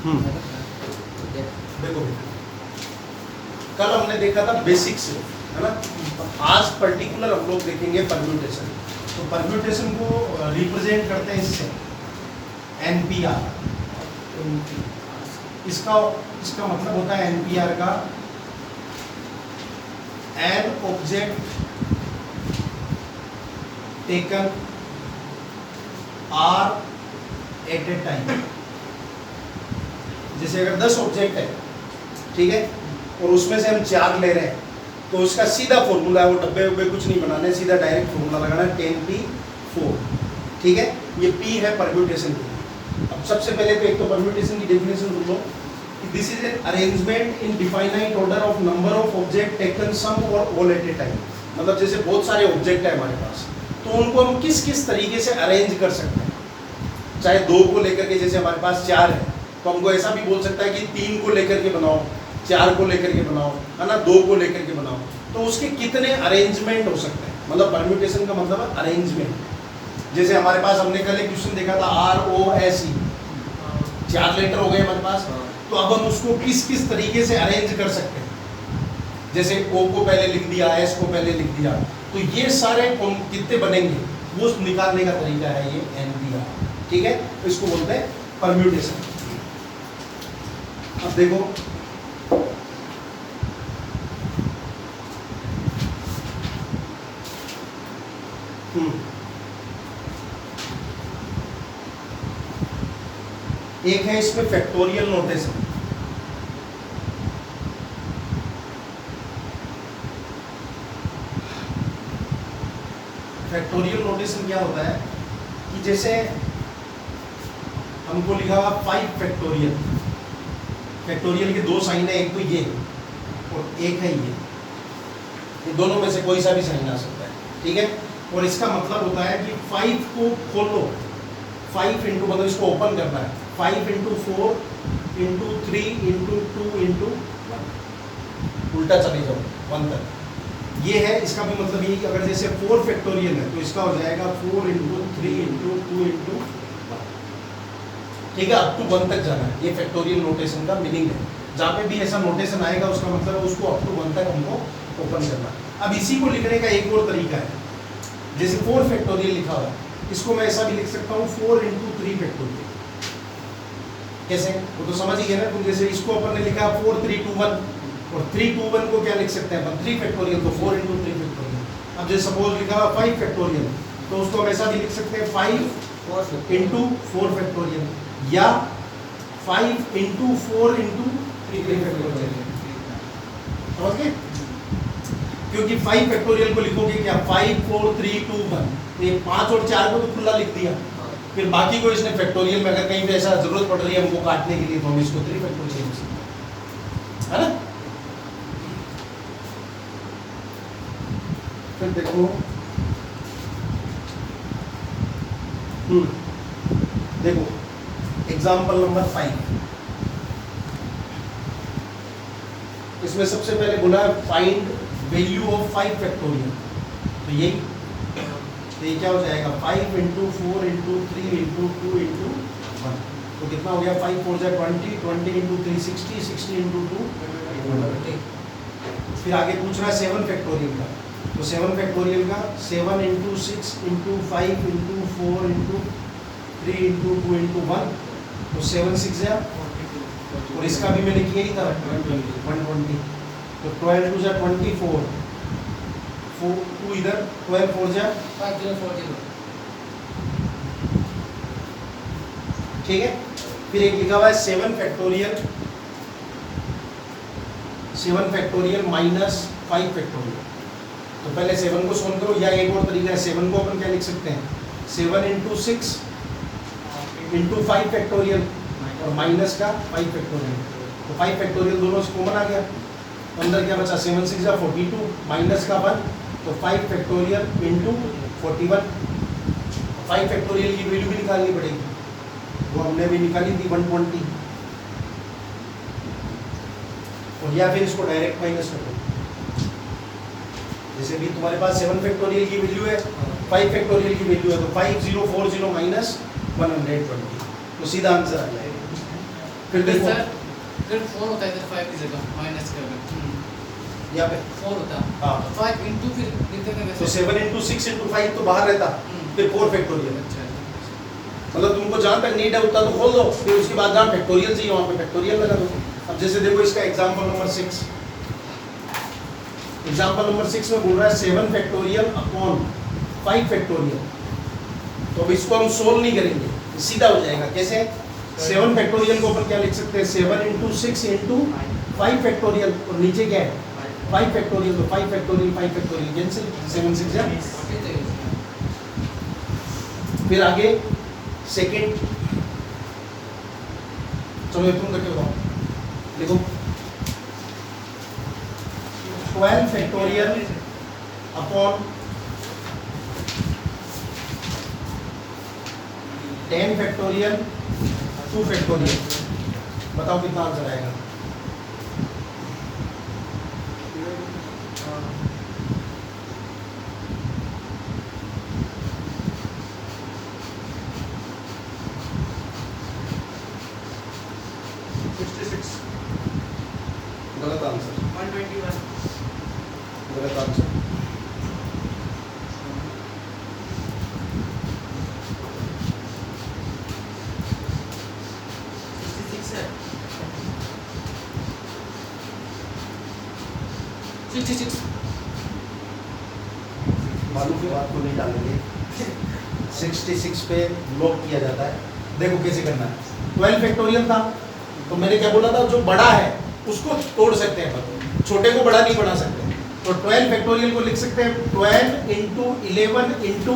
देखो कल हमने देखा था बेसिक्स, है ना। आज पर्टिकुलर हम लोग देखेंगे परम्यूटेशन। तो परम्यूटेशन को रिप्रेजेंट करते हैं इससे, NPR। इसका मतलब होता है NPR का an object taken r at a time. जैसे अगर 10 ऑब्जेक्ट है, ठीक है, और उसमें से हम 4 ले रहे हैं, तो उसका सीधा फॉर्मूला है, वो डब्बे उब्बे कुछ नहीं बनाने, सीधा डायरेक्ट फॉर्मूला लगाना है 10p4, ठीक है। ये p है परम्यूटेशन की। अब सबसे पहले तो एक तो परम्यूटेशन की डेफिनेशन सुन लो कि this is an arrangement in definite order of number of object taken some or all eight a time. मतलब जैसे बहुत सारे ऑब्जेक्ट है हमारे पास, तो उनको हम किस किस तरीके से अरेंज कर सकते हैं। चाहे 2 को लेकर के, जैसे हमारे पास 4 है, तो हमको ऐसा भी बोल सकता है कि 3 को लेकर के बनाओ, 4 को लेकर के बनाओ, है ना, 2 को लेकर के बनाओ। तो उसके कितने अरेंजमेंट हो सकते हैं, मतलब परम्यूटेशन का मतलब है अरेंजमेंट। जैसे हमारे पास हमने कल एक क्वेश्चन देखा था ROSE, 4 लेटर हो गए हमारे पास, तो अब हम उसको किस किस तरीके से अरेंज कर सकते हैं। जैसे O को पहले लिख दिया, S को पहले लिख दिया, तो ये सारे कितने बनेंगे वो निकालने का तरीका है ये NPR, ठीक है। तो इसको बोलते हैं परम्यूटेशन। अब देखो एक है इसमें फैक्टोरियल नोटेशन। फैक्टोरियल नोटेशन क्या होता है कि जैसे हमको लिखा हुआ 5 फैक्टोरियल, फैक्टोरियल के 2 साइन है, एक तो ये और एक है ये दोनों में से कोई सा भी साइन आ सकता है, ठीक है। और इसका मतलब होता है कि 5 को खोलो, 5 इंटू मतलब इसको ओपन करना है, 5 इंटू 4 इंटू 3 इंटू 2 इंटू 1, उल्टा चले जाओ 1 तक। ये है, इसका भी मतलब ये कि अगर जैसे 4 फैक्टोरियल है तो इसका हो जाएगा 4 इंटू 3 इंटू 2 इंटू 1, ठीक है। अप टू 1 तक जाना है, ये फैक्टोरियल नोटेशन का मीनिंग है। जहाँ पे भी ऐसा नोटेशन आएगा उसका मतलब है उसको अप टू 1 तक हमको ओपन करना। अब इसी को लिखने का एक और तरीका है, जैसे 4 फैक्टोरियल लिखा हुआ है, इसको मैं ऐसा भी लिख सकता हूँ 4 इंटू 3 फैक्टोरियल। कैसे, वो तो समझ ही गए ना। तो जैसे इसको अपन ने लिखा 4 3 2 1, और 3 2 1 को क्या लिख सकते हैं अपन 3 फैक्टोरियल, तो 4 इंटू 3 फैक्टोरियल। अब जैसे सपोज लिखा हुआ 5 फैक्टोरियल, तो उसको हम ऐसा भी लिख सकते हैं 5 इंटू 4 फैक्टोरियल, या 5 इंटू 4 इंटू 3 फैक्टोरियल। समझ गए? क्योंकि 5 फैक्टोरियल को लिखोगे क्या 5 4 3 2 1, ये 5 और 4 को तो खुला लिख दिया, फिर बाकी को इसने फैक्टोरियल में अगर कहीं पे ऐसा जरूरत पड़ रही है हमको काटने के लिए, तो हम इसको 3 फैक्टोरियल लिख सकते हैं, है ना। फिर देखो देखो एग्जाम्पल नंबर 5, इसमें सबसे पहले बोला है फाइंड वैल्यू ऑफ 5 फैक्टोरियल। तो यही, तो ये क्या हो जाएगा 5 इंटू 4 इंटू 3 इंटू 2 इंटू 1, तो कितना हो गया 5 4 जा 20, 20 इंटू 3 60, 60 इंटू 2 120। फिर आगे पूछ रहा है 7 फैक्टोरियल का, तो 7 फैक्टोरियल का 7 into 6 into 5 into 4 into 3 into 2 into 1, तो 7 6 जा, और इसका भी मैंने किया ही था 120, तो 12 2 जा 24, 4 2 इधर 12 4 जा 5040, ठीक है। फिर एक लिखा हुआ है 7 फैक्टोरियल, 7 फैक्टोरियल माइनस 5 फैक्टोरियल। तो पहले 7 को सोल्व करो, या एक और तरीका है 7 को अपन क्या लिख सकते हैं 7 इंटू 6 इंटू 5 फैक्टोरियल, और माइनस का 5 फैक्टोरियल, तो 5 फैक्टोरियल दोनों से कॉमन आ गया, अंदर क्या बचा 7 6 जा 42 माइनस का 1, तो 5 फैक्टोरियल इंटू 41। 5 फैक्टोरियल की वैल्यू भी निकालनी पड़ेगी, वो हमने भी निकाली थी 120, और या फिर इसको डायरेक्ट माइनस कर दो। जैसे भी तुम्हारे पास 7 फैक्टोरियल की वैल्यू है, 5 फैक्टोरियल की वैल्यू है, तो 5040 माइनस 120, तो सीधा आंसर आ जाएगा। फिर देखो सर फिर 4 होता है इधर 5 की जगह माइनस के अगर यहाँ पे 4 होता हाँ। तो 5 into फिर लिखते थे तो वैसे 7 into 6 into 5 तो बाहर रहता, फिर 4 फैक्टोरियल। अच्छा मतलब तुमको जहाँ तक नीड है उतना तो खोल दो, फिर उसके बाद जहाँ फैक्टोरियल चाहिए वहाँ पे फैक्टोरियल लगा दो। अब जैसे देखो इसका एग्जाम्पल नंबर 6, एग्जाम्पल नंबर 6 में बोल रहा है 7 फैक्टोरियल अपॉन 5 फैक्टोरियल। तो अब इसको हम सोल्व नहीं करेंगे, सीधा हो जाएगा। कैसे? 7 फैक्टोरियल को अपन क्या लिख सकते हैं, 7 into 6 into 5 फैक्टोरियल, और नीचे क्या है 5 फैक्टोरियल, तो 5 फैक्टोरियल 5 फैक्टोरियल कैंसिल, 7 6 जा। फिर आगे सेकंड, चलो तुम करके बताओ, देखो 12 फैक्टोरियल अपॉन 10 फैक्टोरियल 2 फैक्टोरियल, बताओ कितना आंसर आएगा। गलत आंसर, 121 गलत आंसर। मालूम की बात को नहीं डालेंगे, 66 पे लॉक किया जाता है। देखो कैसे करना है, 12 फैक्टोरियल था, तो मैंने क्या बोला था, जो बड़ा है उसको तोड़ सकते हैं अपन, छोटे को बड़ा नहीं बना सकते। तो 12 फैक्टोरियल को लिख सकते हैं 12 into 11 into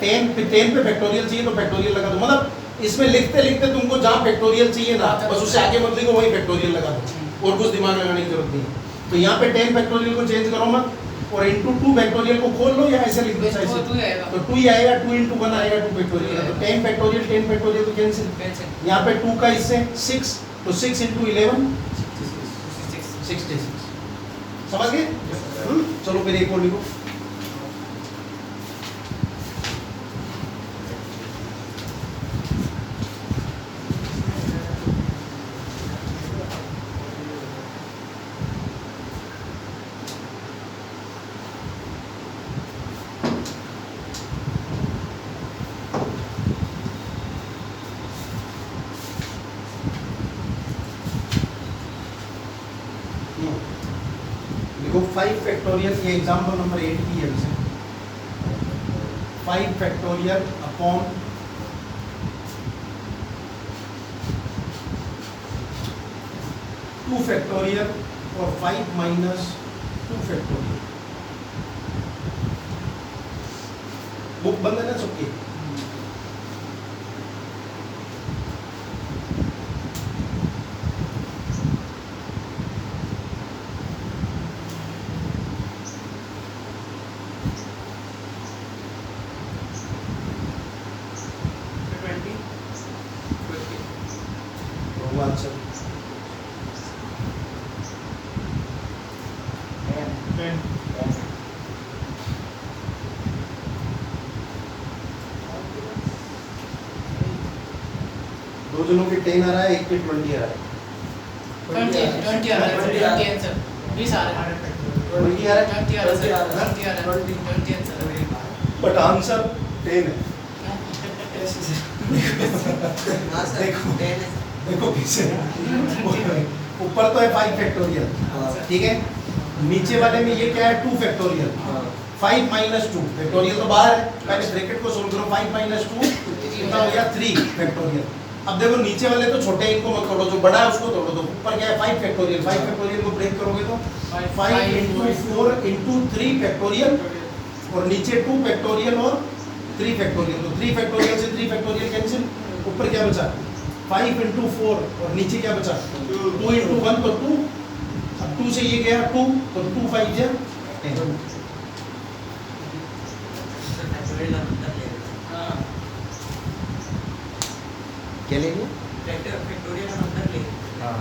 10, फिर 10 पे फैक्टोरियल चाहिए तो फैक्टोरियल लगा दो। मतलब इसमें लिखते लिखते तुमको जहाँ फैक्टोरियल चाहिए ना, बस उससे आगे मत लिखो, वही फैक्टोरियल लगा दो, और कुछ दिमाग लगाने की जरूरत नहीं है। तो यहाँ पे 10 फैक्टोरियल को चेंज करो मत, और इंटू 2 फैक्टोरियल को खोल लो, या ऐसे लिख दो ऐसे, तो 2 ही आएगा, 2 into 1 आएगा, 2 फैक्टोरियल। तो 10 फैक्टोरियल तो कैंसिल। यहाँ पे 2 का इससे 6, तो 6 into 11 66। समझ गए? चलो फिर एक और लिखो। देखो 5 फैक्टोरियल, ये एग्जाम्पल नंबर 8 की है वैसे। 5 फैक्टोरियल अपॉन 2 फैक्टोरियल और 5 minus 2 फैक्टोरियल। बुक बंद है ना सबकी? आंसर दो जनों के 10 आ रहा है, एक के 20 आ रहा है। 20 आ रहा है, 20 आंसर 20 आ रहा है, 20 आ रहा है, 20 आ रहा है, 20 आ रहा है, 20 आंसर। बट आंसर 10 है। देखो देखो कैसे, ऊपर तो है 5 फैक्टोरियल, ठीक है, नीचे वाले में ये क्या है 2 फैक्टोरियल, 5 minus 2 फैक्टोरियल तो बाहर है, पहले ब्रैकेट को सोल्व करो, 5 minus 2 कितना हो गया 3 फैक्टोरियल। अब देखो नीचे वाले तो छोटे, इनको मत तोड़ो, जो बड़ा है उसको तोड़ो। तो ऊपर क्या है 5 फैक्टोरियल, 5 फैक्टोरियल को ब्रेक करोगे तो 5 into 4 into 3 फैक्टोरियल, और नीचे 2 फैक्टोरियल और 3 फैक्टोरियल, तो 3 फैक्टोरियल से 3 फैक्टोरियल कैंसिल, ऊपर क्या बचा 5 into 4, और नीचे क्या बचा 2 into 1 तो 2, अब 2 से ये गया 2, तो 2 5 जा 10। क्या लेंगे? फैक्टोरियल हम अंदर ले, हाँ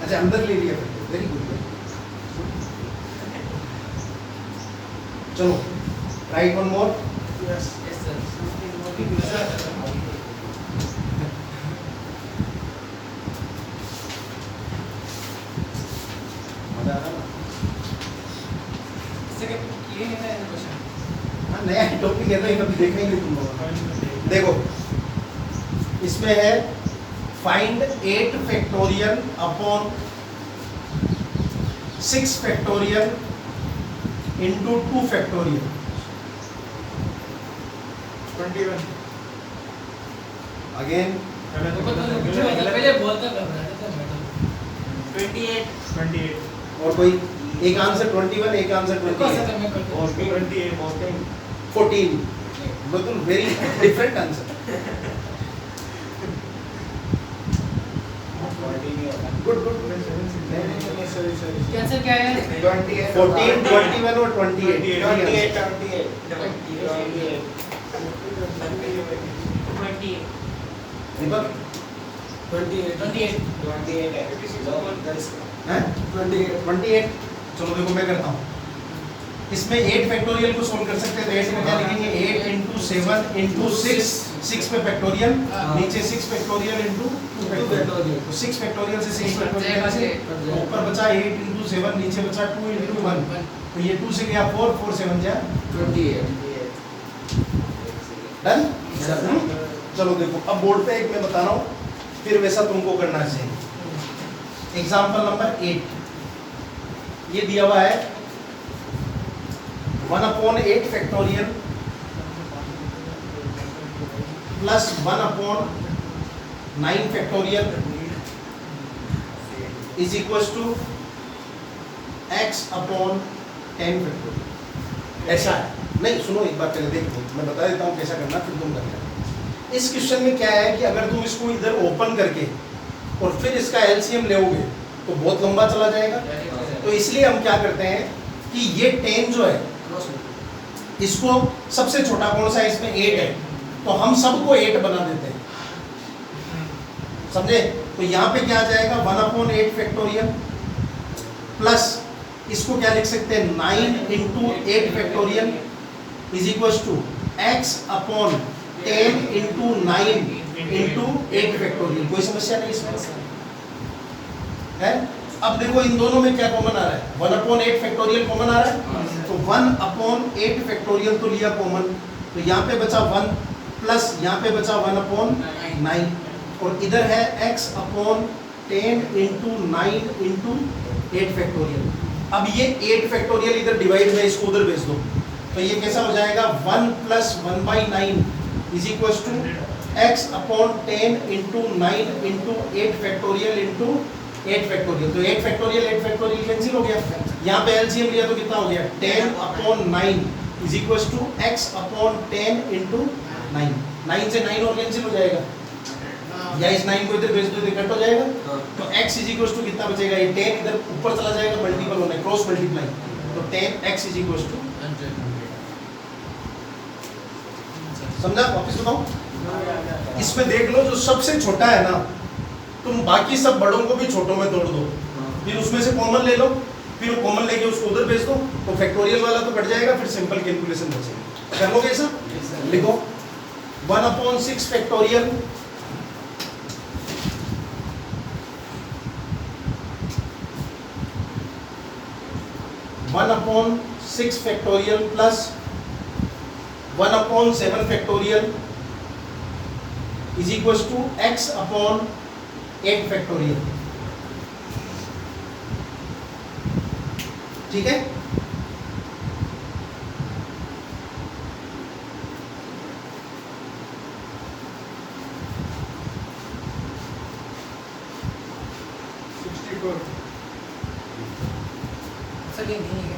अच्छा अंदर ले लिया, वेरी गुड। चलो right one more. Yes sir, नया टॉपिक है ना, ये कभी देखा ही नहीं तुम लोगों ने। देखो इसमें है find 8 factorial upon 6 factorial into 2 factorial. 21 again पहले बोलता कब रहा था मैडम 28 और कोई एक आंसर 21, एक आंसर 28, मैं करता हूँ 28 14, बिल्कुल very different answer. Good good. Cancer क्या है 14, 21 और 28। दीपक 28 हैं 28। चलो देखो मैं करता हूँ। इसमें 8 फैक्टोरियल को सोल्व कर सकते हैं, तो 8 में क्या लिखेंगे 8 इंटू 7 इंटू 6, 6 पे फैक्टोरियल, नीचे 6 फैक्टोरियल इंटू 2 फैक्टोरियल, तो 6 फैक्टोरियल से 6 फैक्टोरियल से ऊपर बचा 8 इंटू 7, नीचे बचा 2 इंटू 1, तो ये 2 से गया 4, 4 7 जा 28 डन। चलो देखो अब बोर्ड पे एक मैं बता रहा हूँ, फिर वैसा तुमको करना चाहिए। एग्जाम्पल नंबर 8 ये दिया हुआ है 1/8 factorial plus 1/9 factorial is equal to x upon 10 factorial. ऐसा है नहीं, सुनो एक बार पहले देखो, मैं बता देता हूँ कैसा करना, फिर तुम करना। इस क्वेश्चन में क्या है कि अगर तुम इसको इधर ओपन करके और फिर इसका एलसीएम लोगे तो बहुत लंबा चला जाएगा, तो इसलिए हम क्या करते हैं कि ये 10 जो है इसको सबसे छोटा कौन सा है, इसमें 8 है, तो हम सबको 8 बना देते हैं, समझे। तो यहाँ पे क्या आ जाएगा 1/8 फैक्टोरियल प्लस इसको क्या लिख सकते हैं 9 into 8 factorial is equal to x upon 10 into 9 into 8 factorial. कोई समस्या नहीं इसमें है। अब देखो इन दोनों में क्या कॉमन आ रहा है, 1/8 फैक्टोरियल कॉमन आ रहा है, तो 1/8 फैक्टोरियल तो लिया कॉमन, तो यहाँ पे बचा 1 प्लस यहाँ पे बचा 1/9 और इधर है x upon 10 into 9 into 8 factorial. अब ये 8 फैक्टोरियल इधर डिवाइड में इसको उधर भेज दो, तो ये कैसा हो जाएगा 1 plus 1/9 is equal to x upon 10 into 9 into 8 factorial into 8 factorial. तो 8 फैक्टोरियल कैंसिल हो गया, यहाँ पे एलसीएम लिया तो कितना हो गया 10 upon 9 is equal to x upon 10 into 9। 9 से 9 और कैंसिल हो जाएगा, या इस 9 को इधर भेज दो तो कट हो जाएगा, तो x इज इक्वल टू कितना बचेगा, ये 10 इधर ऊपर चला जाएगा, मल्टीपल होना है, क्रॉस मल्टीप्लाई, तो 10x इज इक्वल टू, समझा। वापस बताओ, इसमें देख लो जो सबसे छोटा है ना, तुम बाकी सब बड़ों को भी छोटों में तोड़ दो, फिर उसमें से कॉमन ले लो, फिर वो कॉमन लेके उसको उधर भेज दो, तो फैक्टोरियल वाला तो कट जाएगा, फिर सिंपल कैलकुलेशन बचेगा। कर लोगे ऐसा, लिखो 1/6 factorial (1/6 factorial plus 1/7 factorial is equal to x upon 8 factorial. ठीक है, सर ये नहीं है